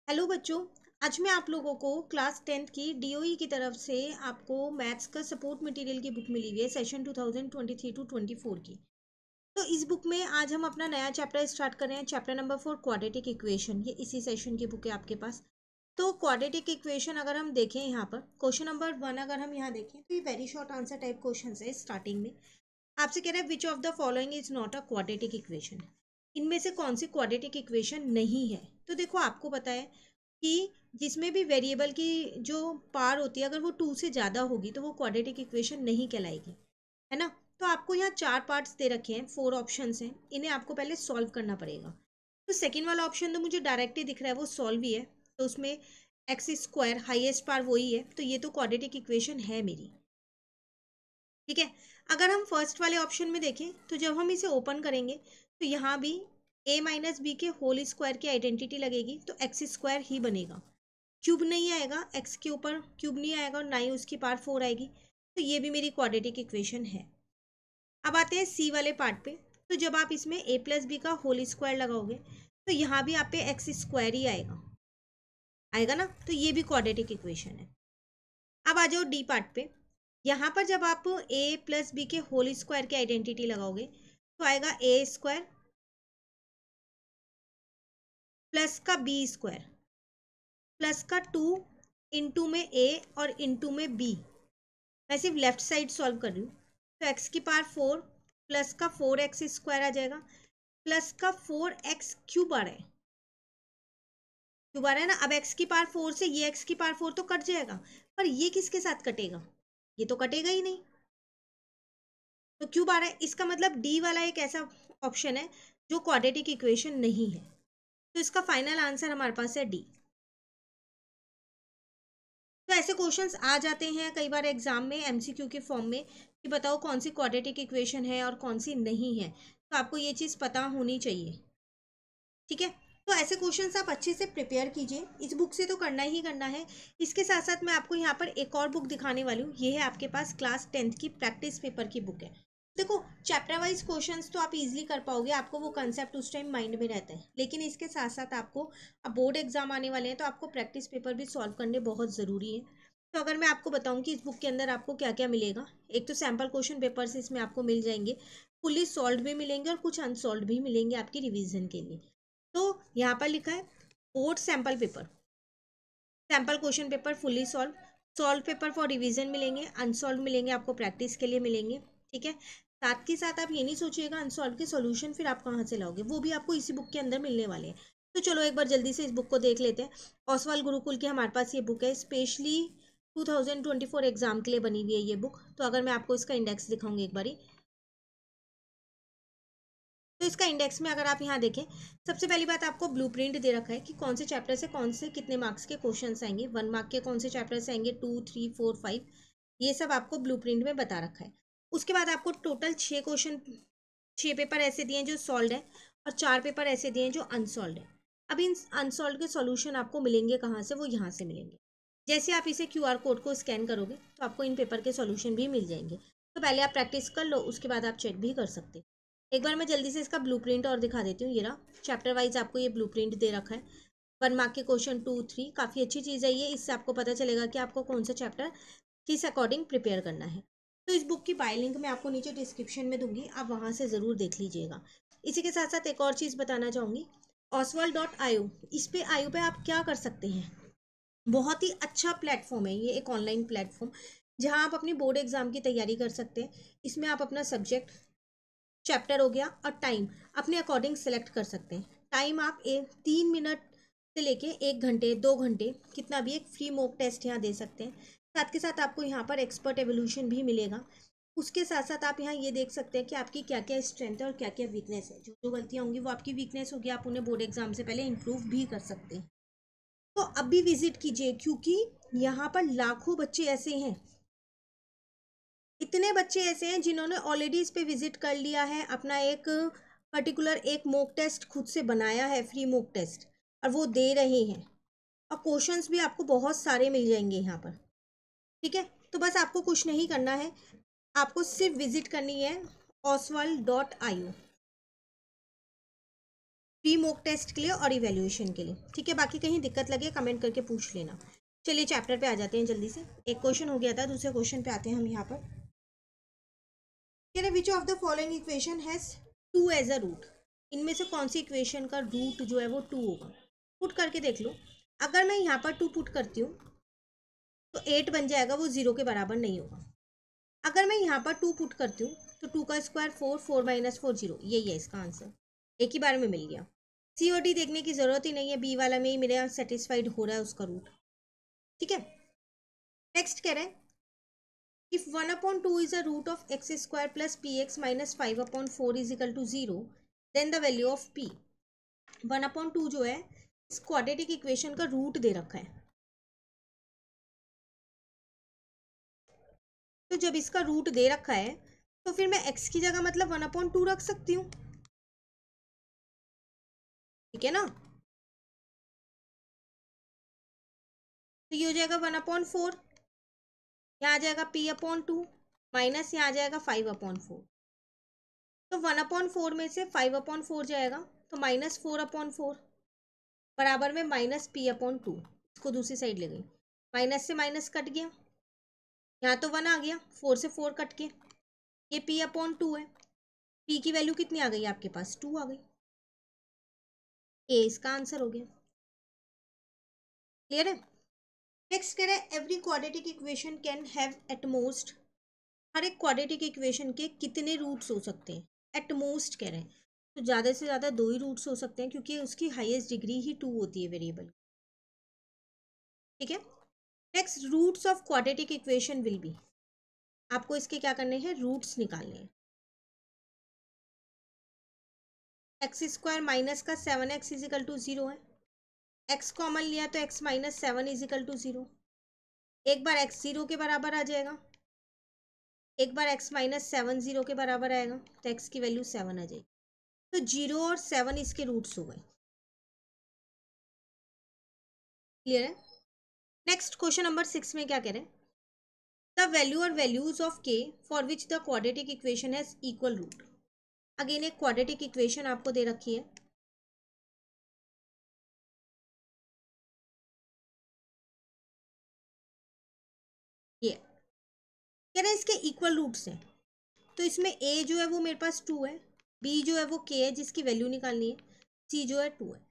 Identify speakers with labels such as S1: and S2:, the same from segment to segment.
S1: Hello बच्चों। आज मैं आप लोगों को क्लास 10th की डीओई की तरफ से आपको मैथ्स का सपोर्ट मटेरियल की बुक मिली हुई है सेशन 2023 टू 24 की। तो इस बुक में आज हम अपना नया चैप्टर स्टार्ट कर रहे हैं, चैप्टर नंबर 4 क्वाड्रेटिक इक्वेशन। ये इसी सेशन की बुक है आपके पास। तो क्वाड्रेटिक इक्वेशन अगर हम देखें यहाँ पर क्वेश्चन नंबर 1 अगर हम यहाँ देखें तो ये very short answer type question है। स्टार्टिंग में आपसे कह रहा है विच of the following is not a quadratic equation. इनमें से कौन सी क्वाड्रेटिक इक्वेशन नहीं है। तो देखो आपको पता है कि जिसमें भी वेरिएबल की जो पार होती है अगर वो 2 से ज़्यादा होगी तो वो क्वाड्रेटिक इक्वेशन नहीं कहलाएगी, है ना। तो आपको यहाँ 4 पार्ट्स दे रखे हैं, 4 ऑप्शंस हैं, इन्हें आपको पहले सॉल्व करना पड़ेगा। तो सेकेंड वाला ऑप्शन तो मुझे डायरेक्ट ही दिख रहा है, वो सॉल्व ही है। तो उसमें एक्स स्क्वायर हाइएस्ट पार वही है, तो ये तो क्वाड्रेटिक इक्वेशन है मेरी। ठीक है। अगर हम फर्स्ट वाले ऑप्शन में देखें तो जब हम इसे ओपन करेंगे तो यहाँ भी a माइनस बी के होल स्क्वायर की आइडेंटिटी लगेगी, तो एक्स स्क्वायर ही बनेगा। क्यूब नहीं आएगा, एक्स के ऊपर क्यूब नहीं आएगा और ना ही उसकी पावर 4 आएगी। तो ये भी मेरी क्वाड्रेटिक इक्वेशन है। अब आते हैं सी वाले पार्ट पे। तो जब आप इसमें a प्लस बी का होल स्क्वायर लगाओगे तो यहाँ भी आप पे एक्स स्क्वायर ही आएगा, आएगा ना। तो ये भी क्वाड्रेटिक इक्वेशन है। अब आ जाओ डी पार्ट पे। यहाँ पर जब आप a प्लस बी के होल स्क्वायर की आइडेंटिटी लगाओगे तो आएगा ए स्क्वायर प्लस का बी स्क्वायर प्लस का 2 इंटू में a और इंटू में b। मैं सिर्फ लेफ्ट साइड सॉल्व कर रही हूँ। तो x की पावर 4 प्लस का 4x स्क्वायर आ जाएगा प्लस का 4x क्यूब आ रहा है, क्यूब आ रहा है ना। अब x की पावर 4 से ये x की पावर 4 तो कट जाएगा, पर ये किसके साथ कटेगा, ये तो कटेगा ही नहीं। तो क्यूब आ रहा है, इसका मतलब डी वाला एक ऐसा ऑप्शन है जो क्वाड्रेटिक इक्वेशन नहीं है। तो इसका फाइनल आंसर हमारे पास है डी। तो ऐसे क्वेश्चंस आ जाते हैं कई बार एग्जाम में एमसीक्यू के फॉर्म में कि बताओ कौन सी क्वाड्रेटिक इक्वेशन है और कौन सी नहीं है। तो आपको ये चीज़ पता होनी चाहिए, ठीक है। तो ऐसे क्वेश्चंस आप अच्छे से प्रिपेयर कीजिए, इस बुक से तो करना ही करना है। इसके साथ साथ मैं आपको यहाँ पर एक और बुक दिखाने वाली हूँ। ये है आपके पास क्लास 10th की प्रैक्टिस पेपर की बुक है। देखो चैप्टर वाइज क्वेश्चंस तो आप इजीली कर पाओगे, आपको वो कंसेप्ट उस टाइम माइंड में रहता है, लेकिन इसके साथ साथ आपको अब बोर्ड एग्जाम आने वाले हैं तो आपको प्रैक्टिस पेपर भी सॉल्व करने बहुत ज़रूरी है। तो अगर मैं आपको बताऊं कि इस बुक के अंदर आपको क्या क्या मिलेगा, एक तो सैम्पल क्वेश्चन पेपर्स इसमें आपको मिल जाएंगे, फुल्ली सॉल्व भी मिलेंगे और कुछ अनसॉल्व भी मिलेंगे आपकी रिवीजन के लिए। तो यहाँ पर लिखा है board sample paper, sample question paper fully solve, solve paper for revision मिलेंगे, अनसॉल्व मिलेंगे आपको प्रैक्टिस के लिए मिलेंगे, ठीक है। साथ के साथ आप ये नहीं सोचिएगा अनसॉल्व के सॉल्यूशन फिर आप कहाँ से लाओगे, वो भी आपको इसी बुक के अंदर मिलने वाले हैं। तो चलो एक बार जल्दी से इस बुक को देख लेते हैं। ओसवाल गुरुकुल की हमारे पास ये बुक है, स्पेशली 2024 एग्जाम के लिए बनी हुई है ये बुक। तो अगर मैं आपको इसका इंडेक्स दिखाऊंगी एक बारी, तो इसका इंडेक्स में अगर आप यहाँ देखें, सबसे पहली बात आपको ब्लूप्रिंट दे रखा है कि कौन से चैप्टर से कौन से कितने मार्क्स के क्वेश्चंस आएंगे, 1 मार्क के कौन से चैप्टर से आएंगे, 2 3 4 5, ये सब आपको ब्लूप्रिंट में बता रखा है। उसके बाद आपको टोटल 6 क्वेश्चन, 6 पेपर ऐसे दिए हैं जो सॉल्व है और 4 पेपर ऐसे दिए हैं जो अनसॉल्व है। अब इन अनसॉल्व के सॉल्यूशन आपको मिलेंगे कहाँ से, वो यहाँ से मिलेंगे। जैसे आप इसे QR कोड को स्कैन करोगे तो आपको इन पेपर के सॉल्यूशन भी मिल जाएंगे। तो पहले आप प्रैक्टिस कर लो, उसके बाद आप चेक भी कर सकते हैं। एक बार मैं जल्दी से इसका ब्लूप्रिंट और दिखा देती हूँ। ये रहा, चैप्टर वाइज आपको ये ब्लूप्रिंट दे रखा है। 1 मार्क के क्वेश्चन 2 3, काफ़ी अच्छी चीज़ है ये, इससे आपको पता चलेगा कि आपको कौन सा चैप्टर किस अकॉर्डिंग प्रिपेयर करना है। तो इस बुक की बाय लिंक मैं आपको नीचे डिस्क्रिप्शन में दूंगी, आप वहाँ से ज़रूर देख लीजिएगा। इसी के साथ साथ एक और चीज़ बताना चाहूँगी, oswald.io, इस पे आयो पे आप क्या कर सकते हैं, बहुत ही अच्छा प्लेटफॉर्म है ये, एक ऑनलाइन प्लेटफॉर्म जहाँ आप अपनी बोर्ड एग्जाम की तैयारी कर सकते हैं। इसमें आप अपना सब्जेक्ट, चैप्टर हो गया और टाइम अपने अकॉर्डिंग सेलेक्ट कर सकते हैं। टाइम आप 3 मिनट से लेके 1 घंटे 2 घंटे कितना भी एक फ्री मॉक टेस्ट यहाँ दे सकते हैं। साथ के साथ आपको यहाँ पर एक्सपर्ट एवोल्यूशन भी मिलेगा। उसके साथ साथ आप यहाँ ये देख सकते हैं कि आपकी क्या क्या स्ट्रेंथ है और क्या क्या वीकनेस है। जो जो गलतियाँ होंगी वो आपकी वीकनेस होगी, आप उन्हें बोर्ड एग्जाम से पहले इंप्रूव भी कर सकते हैं। तो अभी विजिट कीजिए, क्योंकि यहाँ पर लाखों बच्चे ऐसे हैं, इतने बच्चे ऐसे हैं जिन्होंने ऑलरेडी इस पे विजिट कर लिया है, अपना एक पर्टिकुलर एक मॉक टेस्ट खुद से बनाया है, फ्री मॉक टेस्ट, और वो दे रहे हैं। और क्वेश्चंस भी आपको बहुत सारे मिल जाएंगे यहाँ पर, ठीक है। तो बस आपको कुछ नहीं करना है, आपको सिर्फ विजिट करनी है oswald.io, प्री मॉक टेस्ट के लिए और इवैल्यूएशन के लिए, ठीक है। बाकी कहीं दिक्कत लगे कमेंट करके पूछ लेना। चलिए चैप्टर पे आ जाते हैं जल्दी से। एक क्वेश्चन हो गया था, दूसरे क्वेश्चन पे आते हैं हम यहाँ पर। Which of the following equation has 2 as a root, इनमें से कौन सी इक्वेशन का रूट जो है वो 2 होगा। पुट करके देख लो। अगर मैं यहाँ पर 2 पुट करती हूँ तो 8 बन जाएगा, वो 0 के बराबर नहीं होगा। अगर मैं यहाँ पर 2 पुट करती हूँ तो 2 का स्क्वायर 4, 4 माइनस 4 0, यही है इसका आंसर। एक ही बार में मिल गया। सी और डी देखने की जरूरत ही नहीं है, बी वाला में ही मेरे यहाँ सेटिस्फाइड हो रहा है उसका रूट, ठीक है। नेक्स्ट कह रहे हैं if 1/2 is a root of x square plus px minus 5/4 is equal to 0, then the value of p। 1/2 जो है इस क्वाड्रेटिक इक्वेशन का रूट दे रखा है, तो जब इसका रूट दे रखा है तो फिर मैं x की जगह मतलब 1/2 रख सकती हूँ, ठीक है ना। तो ये हो जाएगा 1/4, यहाँ आ जाएगा p/2 माइनस यहाँ आ जाएगा 5/4। तो 1/4 में से 5/4 जाएगा तो -4/4 बराबर में -p/2। इसको दूसरी साइड ले गई, माइनस से माइनस कट गया, यहाँ तो 1 आ गया, 4 से 4 कट के ये p/2 है। p की वैल्यू कितनी आ गई आपके पास, 2 आ गई। ए इसका आंसर हो गया। क्लियर है। नेक्स्ट कह रहे हैं every quadratic equation can have at most, हर एक क्वाड्रेटिक इक्वेशन के कितने रूट्स हो सकते हैं। एट मोस्ट कह रहे हैं तो ज़्यादा से ज़्यादा 2 ही रूट्स हो सकते हैं, क्योंकि उसकी हाईएस्ट डिग्री ही 2 होती है वेरिएबल, ठीक है। Next roots of quadratic equation will be, आपको इसके क्या करने हैं, रूट्स निकालने हैं। एक्स स्क्वायर माइनस का 7x इज इक्वल टू 0 है, x कॉमन लिया तो x minus 7 is equal to 0। एक बार x 0 के बराबर आ जाएगा, एक बार x माइनस 7 0 के बराबर आएगा, तो x की वैल्यू 7 आ जाएगी। तो 0 और 7 इसके रूट्स हो गए। क्लियर है। नेक्स्ट क्वेश्चन नंबर 6 में क्या कह रहे हैं, द वैल्यू और values of k for which the quadratic equation has equal root. Again एक क्वाड्रेटिक इक्वेशन आपको दे रखी है, ये कह रहे हैं इसके इक्वल रूट्स हैं। तो इसमें a जो है वो मेरे पास 2 है, b जो है वो k है जिसकी वैल्यू निकालनी है, c जो है 2 है।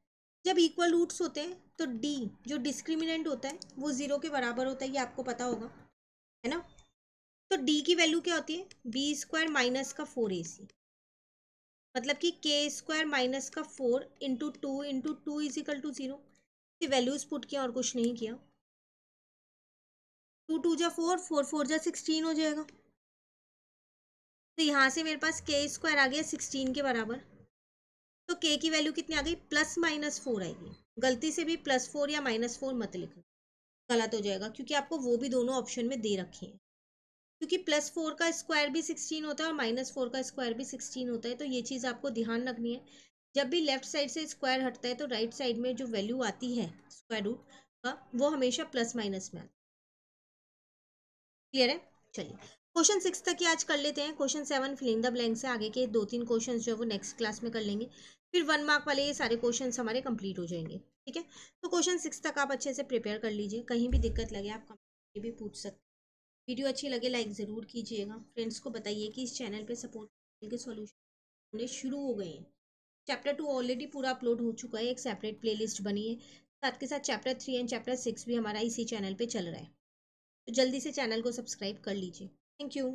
S1: जब इक्वल रूट्स होते हैं तो d जो डिस्क्रिमिनेंट होता है वो 0 के बराबर होता है, ये आपको पता होगा, है ना। तो d की वैल्यू क्या होती है, b स्क्वायर माइनस का 4ac, मतलब कि k स्क्वायर माइनस का 4 into 2 is equal to 0। Values put किया और कुछ नहीं किया, 2 2 जा 4, 4 4 जा 16 हो जाएगा। तो यहाँ से मेरे पास k स्क्वायर आ गया 16 के बराबर। तो k की वैल्यू कितनी आ गई, प्लस माइनस 4 आएगी। गलती से भी +4 या -4 मत लिखना, गलत हो जाएगा, क्योंकि आपको वो भी दोनों ऑप्शन में दे रखे हैं। क्योंकि +4 का स्क्वायर भी 16 होता है और -4 का स्क्वायर भी 16 होता है, तो ये चीज़ आपको ध्यान रखनी है। जब भी लेफ्ट साइड से स्क्वायर हटता है तो राइट साइड में जो वैल्यू आती है स्क्वायर रूट का वो हमेशा प्लस माइनस में आती है। क्लियर है। चलिए क्वेश्चन 6 तक ही आज कर लेते हैं। क्वेश्चन 7 फिलिंग द ब्लैंक से आगे के 2-3 क्वेश्चन जो है वो नेक्स्ट क्लास में कर लेंगे, फिर 1 मार्क वाले ये सारे क्वेश्चन हमारे कंप्लीट हो जाएंगे, ठीक है। तो क्वेश्चन 6 तक आप अच्छे से प्रिपेयर कर लीजिए, कहीं भी दिक्कत लगे आप कमेंट भी पूछ सकते हैं। वीडियो अच्छी लगे लाइक ज़रूर कीजिएगा, फ्रेंड्स को बताइए कि इस चैनल पे सपोर्ट के सॉल्यूशन होने शुरू हो गए हैं। चैप्टर 2 ऑलरेडी पूरा अपलोड हो चुका है, एक सेपरेट प्लेलिस्ट बनी है, साथ के साथ चैप्टर 3 एंड चैप्टर 6 भी हमारा इसी चैनल पे चल रहा है। तो जल्दी से चैनल को सब्सक्राइब कर लीजिए। Thank you.